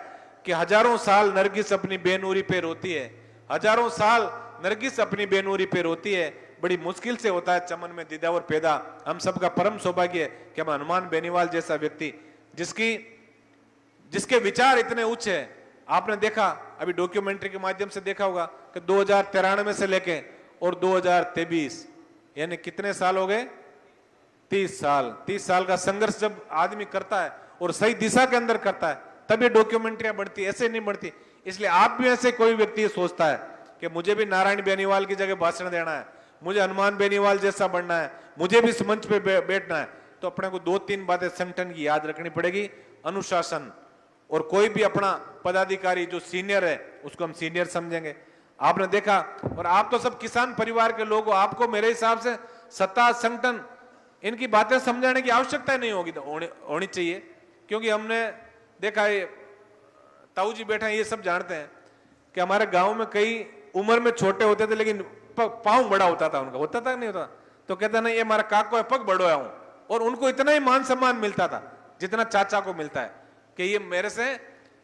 कि हजारों साल नरगिस अपनी बेनूरी पे रोती है, हजारों साल नरगिस अपनी बेनूरी पे रोती है, बड़ी मुश्किल से होता है चमन में दीदावर पैदा। हम सबका परम सौभाग्य है कि हम हनुमान बेनीवाल जैसा व्यक्ति जिसके विचार इतने उच्च है। आपने देखा अभी डॉक्यूमेंट्री के माध्यम से देखा होगा कि 2093 से लेके और 2023 यानी कितने साल हो गए, 30 साल। 30 साल का संघर्ष जब आदमी करता है और सही दिशा के अंदर करता है तब ये डॉक्यूमेंट्रियां बढ़ती, ऐसे नहीं बढ़ती। इसलिए आप भी ऐसे कोई व्यक्ति सोचता है कि मुझे भी नारायण बेनीवाल की जगह भाषण देना है, मुझे हनुमान बेनीवाल जैसा बनना है, मुझे भी इस मंच पे बैठना है, तो अपने को 2-3 बातें संगठन की याद रखनी पड़ेगी। अनुशासन, और कोई भी अपना पदाधिकारी जो सीनियर है उसको हम सीनियर समझेंगे। आपने देखा, और आप तो सब किसान परिवार के लोग हो, आपको मेरे हिसाब से सत्ता, संगठन, इनकी बातें समझाने की आवश्यकता नहीं होगी, तो होनी चाहिए। क्योंकि हमने देखा है, ताऊ जी बैठे हैं, ये सब जानते हैं कि हमारे गांव में कई उम्र में छोटे होते थे लेकिन पांव बड़ा होता था उनका, होता था नहीं होता, तो कहता नहीं ये हमारा काको है, पग बड़ो है हूं। और उनको इतना ही मान सम्मान मिलता था जितना चाचा को मिलता है कि ये मेरे से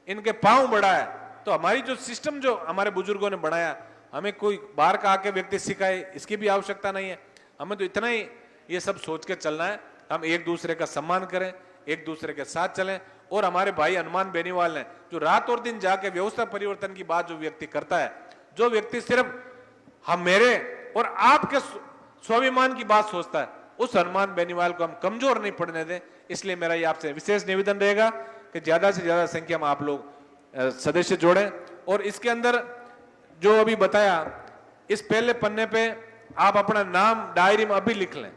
इनके पांव बड़ा है। तो हमारी जो सिस्टम जो हमारे बुजुर्गों ने बनाया, हमें कोई बाहर का आके व्यक्ति सिखाए इसकी भी आवश्यकता नहीं है। हमें तो इतना ही ये सब सोच के चलना है, हम एक दूसरे का सम्मान करें, एक दूसरे के साथ चलें। और हमारे भाई हनुमान बेनीवाल ने जो रात और दिन जाके व्यवस्था परिवर्तन की बात जो व्यक्ति करता है, जो व्यक्ति सिर्फ हम मेरे और आपके स्वाभिमान की बात सोचता है, उस हनुमान बेनीवाल को हम कमजोर नहीं पड़ने दें। इसलिए मेरा ये आपसे विशेष निवेदन रहेगा कि ज्यादा से ज्यादा संख्या में आप लोग सदस्य जोड़ें। और इसके अंदर जो अभी बताया, इस पहले पन्ने पे आप अपना नाम डायरी में अभी लिख लें,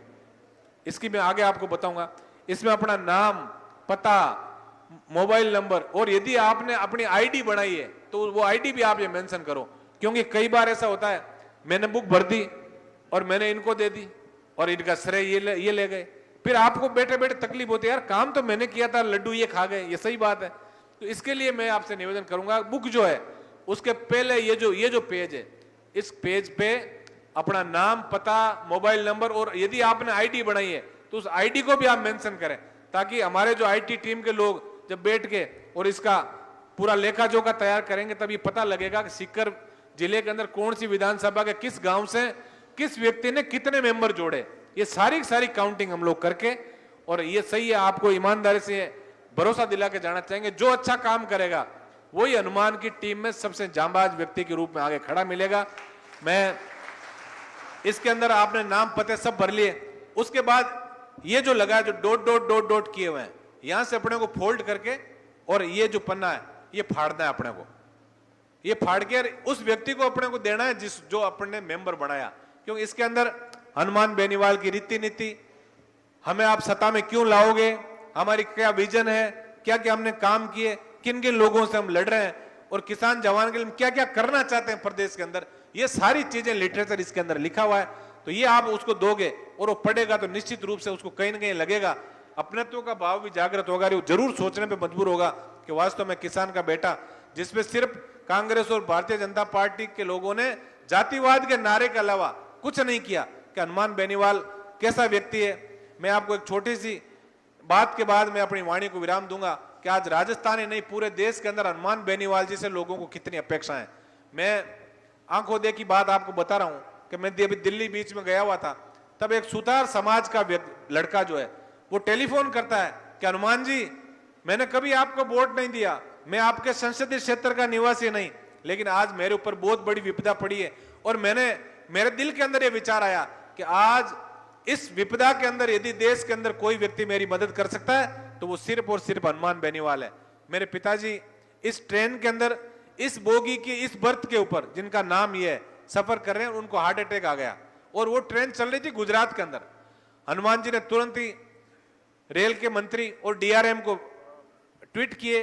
इसकी मैं आगे आपको बताऊंगा। इसमें अपना नाम, पता, मोबाइल नंबर, और यदि आपने अपनी आईडी बनाई है तो वो आईडी भी आप ये मेंशन करो क्योंकि कई बार ऐसा होता है मैंने बुक भर दी और मैंने इनको दे दी और इनका श्रेय ये ले गए, फिर आपको बैठे बैठे तकलीफ होती है, यार काम तो मैंने किया था, लड्डू ये खा गए, ये सही बात है। तो इसके लिए मैं आपसे निवेदन करूंगा, बुक जो है उसके पहले ये जो पेज है, इस पेज पे अपना नाम, पता, मोबाइल नंबर और यदि आपने आईडी बनाई है तो उस आईडी को भी आप मेंशन करें, ताकि हमारे जो आईटी टीम के लोग जब बैठ के और इसका पूरा लेखा जोखा तैयार करेंगे तब ये पता लगेगा कि सीकर जिले के अंदर कौन सी विधानसभा के किस गांव से किस व्यक्ति ने कितने मेंबर जोड़े। ये सारी काउंटिंग हम लोग करके, और ये सही है, आपको ईमानदारी से भरोसा दिला के जाना चाहेंगे, जो अच्छा काम करेगा वही हनुमान की टीम में सबसे जांबाज व्यक्ति के रूप में आगे खड़ा मिलेगा। मैं इसके अंदर आपने नाम पते सब भर लिए, उसके बाद ये जो लगा है, जो डॉट किए हुए हैं, यहां से अपने को फोल्ड करके और ये जो पन्ना है ये फाड़ना है अपने को, ये फाड़ के उस व्यक्ति को अपने को देना है जो अपने मेंबर बनाया। क्योंकि इसके अंदर हनुमान बेनीवाल की रीति नीति, हमें आप सत्ता में क्यों लाओगे, हमारी क्या विजन है, क्या क्या हमने काम किए, किन किन लोगों से हम लड़ रहे हैं, और किसान जवान के लिए क्या क्या करना चाहते हैं प्रदेश के अंदर, ये सारी चीजें लिटरेचर इसके अंदर लिखा हुआ है। तो ये आप उसको दोगे और वो पढ़ेगा तो निश्चित रूप से उसको कहीं ना कहीं लगेगा, अपनत्व का भाव भी जागृत होगा, वो जरूर सोचने पे मजबूर होगा कि वास्तव में किसान का बेटा, जिसमें सिर्फ कांग्रेस और भारतीय जनता पार्टी के लोगों ने जातिवाद के नारे के अलावा कुछ नहीं किया, कि हनुमान बेनीवाल कैसा व्यक्ति है। मैं आपको एक छोटी सी बात के बाद मैं अपनी वाणी को विराम दूंगा कि आज राजस्थान ही नहीं पूरे देश के अंदर हनुमान बेनीवाल जी से लोगों को कितनी अपेक्षाएं। मैं आंखों देखी बात आपको बता रहा हूं कि मैं अभी दिल्ली बीच में गया हुआ था, तब एक सुतार समाज का लड़का जो है वो टेलीफोन करता है कि हनुमान जी, मैंने कभी आपको वोट नहीं दिया, मैं आपके संसदीय क्षेत्र का निवासी नहीं, लेकिन आज मेरे ऊपर बहुत बड़ी विपदा पड़ी है और मेरे दिल के अंदर ये विचार आया कि आज इस विपदा के अंदर यदि देश के अंदर कोई व्यक्ति मेरी मदद कर सकता है तो वो सिर्फ और सिर्फ हनुमान बेनीवाल है। मेरे पिताजी इस ट्रेन के अंदर, इस बोगी की इस बर्थ के ऊपर जिनका नाम ये है, सफर कर रहे हैं, उनको हार्ट अटैक आ गया और वो ट्रेन चल रही थी गुजरात के अंदर। हनुमान जी ने तुरंत ही रेल के मंत्री और डीआरएम को ट्वीट किए,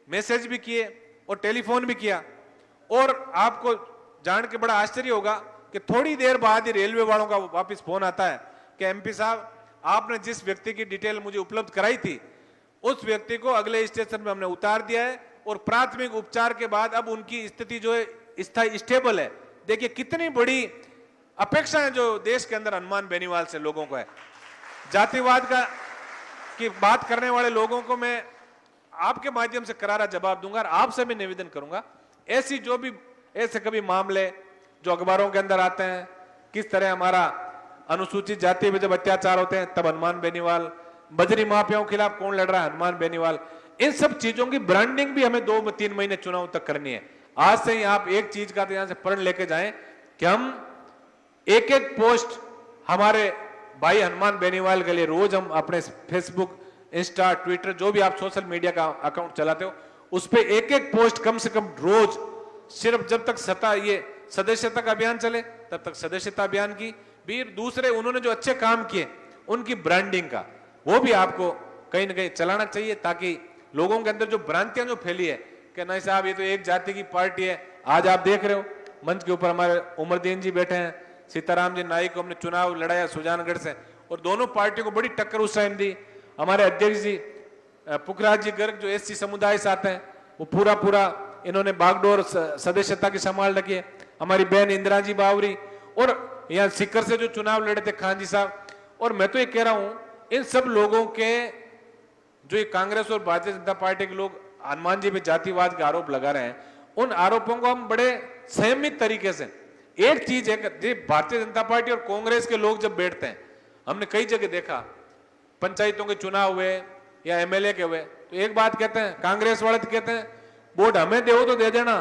मैसेज भी किए और टेलीफोन भी किया। और आपको जान के बड़ा आश्चर्य होगा कि थोड़ी देर बाद ही रेलवे वालों का वापस फोन आता है कि एमपी साहब, आपने जिस व्यक्ति की डिटेल मुझे उपलब्ध कराई थी उस व्यक्ति को अगले स्टेशन में हमने उतार दिया है और प्राथमिक उपचार के बाद अब उनकी स्थिति जो है स्टेबल है। देखिए कितनी बड़ी अपेक्षाएं जो देश के अंदर हनुमान बेनीवाल से लोगों को है। जातिवाद की बात करने वाले लोगों को मैं आपके माध्यम से करारा जवाब दूंगा और आपसे भी निवेदन करूंगा, ऐसे कभी मामले जो अखबारों के अंदर आते हैं, किस तरह हमारा अनुसूचित जाति में जब अत्याचार होते हैं तब हनुमान बेनीवाल, बजरी माफियाओं के खिलाफ कौन लड़ रहा है, हनुमान बेनीवाल, इन सब चीजों की ब्रांडिंग भी हमें 2-3 महीने चुनाव तक करनी है। आज से ही आप एक चीज का तो यहां से प्रण लेके जाएं कि हम एक पोस्ट हमारे भाई हनुमान बेनीवाल के लिए रोज हम अपने फेसबुक, इंस्टा, ट्विटर, जो भी आप सोशल मीडिया का अकाउंट चलाते हो, उस पर एक पोस्ट कम से कम रोज, सिर्फ जब तक ये सदस्यता का अभियान चले तब तक सदस्यता अभियान की भी, दूसरे उन्होंने जो अच्छे काम किए उनकी ब्रांडिंग का वो भी आपको कहीं ना कहीं चलाना चाहिए, ताकि लोगों के अंदर जो भ्रांतियां जो फैली है कि नहीं साहब ये तो एक जाति की पार्टी है। आज आप देख रहे हो मंच के ऊपर हमारे उमरदीन जी बैठे हैं, सीताराम जी नाइक को हमने चुनाव लड़ाया सुजानगढ़ से और दोनों पार्टियों को बड़ी टक्कर उस टाइम दी। हमारे अध्यक्ष जी पुखराज जी गर्ग जो एससी समुदाय से आते हैं वो पूरा इन्होंने बागडोर सदस्यता की संभाल रखी है। हमारी बहन इंदिरा जी बावरी और यहाँ सीकर से जो चुनाव लड़े थे खान जी साहब। और मैं तो ये कह रहा हूं इन सब लोगों के जो ये कांग्रेस और भारतीय जनता पार्टी के लोग हनुमान जी पे जातिवाद के आरोप लगा रहे हैं, उन आरोपों को हम बड़े संयमित तरीके से, एक चीज है कि भारतीय जनता पार्टी और कांग्रेस के लोग जब बैठते हैं, हमने कई जगह देखा पंचायतों के चुनाव हुए या एमएलए के हुए, तो एक बात कहते हैं कांग्रेस वाले तो कहते हैं वोट हमें दो तो दे देना,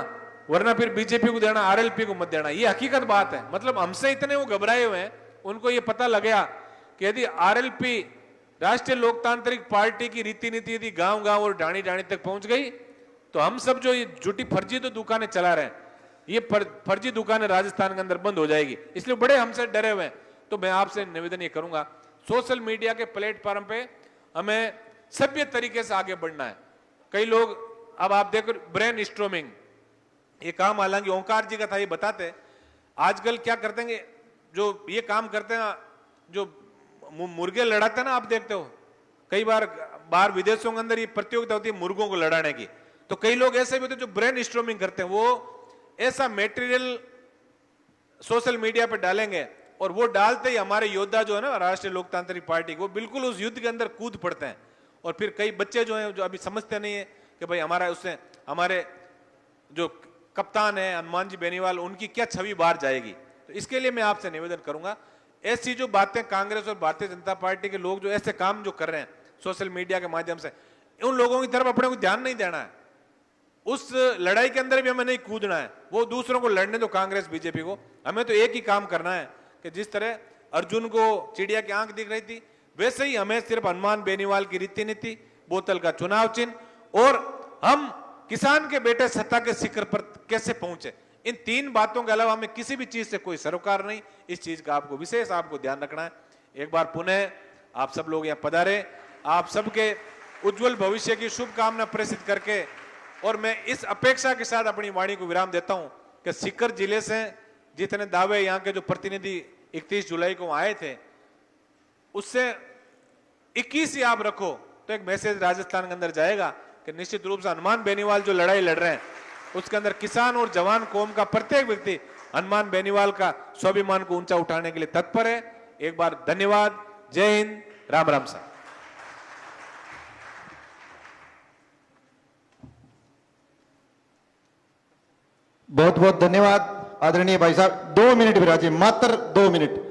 वरना फिर बीजेपी को देना, आरएलपी को मत देना। ये हकीकत बात है। मतलब हमसे इतने वो घबराए हुए हैं, उनको ये पता लग गया कि यदि आरएलपी राष्ट्रीय लोकतांत्रिक पार्टी की रीति नीति यदि गांव गांव और डाणी डाणी तक पहुंच गई तो हम सब जो ये झूठी फर्जी तो दुकानें चला रहे हैं, ये फर्जी दुकानें राजस्थान के अंदर बंद हो जाएगी। इसलिए बड़े हमसे डरे हुए हैं। तो मैं आपसे निवेदन ये करूंगा, सोशल मीडिया के प्लेटफॉर्म पे हमें सभ्य तरीके से आगे बढ़ना है। कई लोग अब आप देखो ब्रेन स्ट्रोमिंग, ये काम हालांकि ओंकार जी का था, ये बताते आजकल क्या करते हैं, जो ये काम करते हैं, जो मुर्गे लड़ाते हैं ना, आप देखते हो कई बार बाहर विदेशों के अंदर ये प्रतियोगिता होती है मुर्गों को लड़ाने की, तो कई लोग ऐसे भी होते हैं जो ब्रेन स्टॉर्मिंग करते हैं, वो ऐसा मटेरियल सोशल मीडिया पे डालेंगे और वो डालते ही हमारे योद्धा जो है ना राष्ट्रीय लोकतांत्रिक पार्टी, वो बिल्कुल उस युद्ध के अंदर कूद पड़ते हैं। और फिर कई बच्चे जो हैं जो अभी समझते नहीं है कि भाई हमारा उससे हमारे जो कप्तान है हनुमान जी बेनीवाल, उनकी क्या छवि बाहर जाएगी। तो इसके लिए मैं आपसे निवेदन करूंगा, ऐसी जो बातें कांग्रेस और भारतीय जनता पार्टी के लोग जो ऐसे काम जो कर रहे हैं सोशल मीडिया के माध्यम से, उन लोगों की तरफ अपने को ध्यान नहीं देना है। उस लड़ाई के अंदर भी हमें नहीं कूदना है, वो दूसरों को लड़ने दो, कांग्रेस बीजेपी को। हमें तो एक ही काम करना है कि जिस तरह अर्जुन को चिड़िया की आंख दिख रही थी, वैसे ही हमें सिर्फ हनुमान बेनीवाल की रीति नीति, बोतल का चुनाव चिन्ह और हम किसान के बेटे सत्ता के शिखर पर कैसे पहुंचे, इन तीन बातों के अलावा हमें किसी भी चीज से कोई सरोकार नहीं। इस चीज का आपको विशेष आपको ध्यान रखना है। एक बार पुनः आप सब लोग यहाँ पधारे, आप सबके उज्जवल भविष्य की शुभकामना प्रेषित करके और मैं इस अपेक्षा के साथ अपनी वाणी को विराम देता हूं कि सीकर जिले से जितने दावे यहाँ के जो प्रतिनिधि 31 जुलाई को आए थे, उससे 21 ही आप रखो तो एक मैसेज राजस्थान के अंदर जाएगा कि निश्चित रूप से हनुमान बेनीवाल जो लड़ाई लड़ रहे हैं उसके अंदर किसान और जवान कौम का प्रत्येक व्यक्ति हनुमान बेनीवाल का स्वाभिमान को ऊंचा उठाने के लिए तत्पर है। एक बार धन्यवाद, जय हिंद, राम राम साहब। बहुत बहुत धन्यवाद आदरणीय भाई साहब। 2 मिनट विराजिए, मात्र 2 मिनट।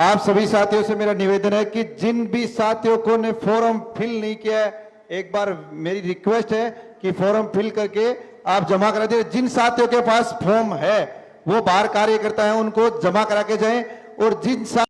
आप सभी साथियों से मेरा निवेदन है कि जिन भी साथियों को ने फॉर्म फिल नहीं किया है, एक बार मेरी रिक्वेस्ट है कि फॉर्म फिल करके आप जमा करा दीजिए। जिन साथियों के पास फॉर्म है वो बाहर कार्यकर्ता है, उनको जमा करा के जाएं, और जिन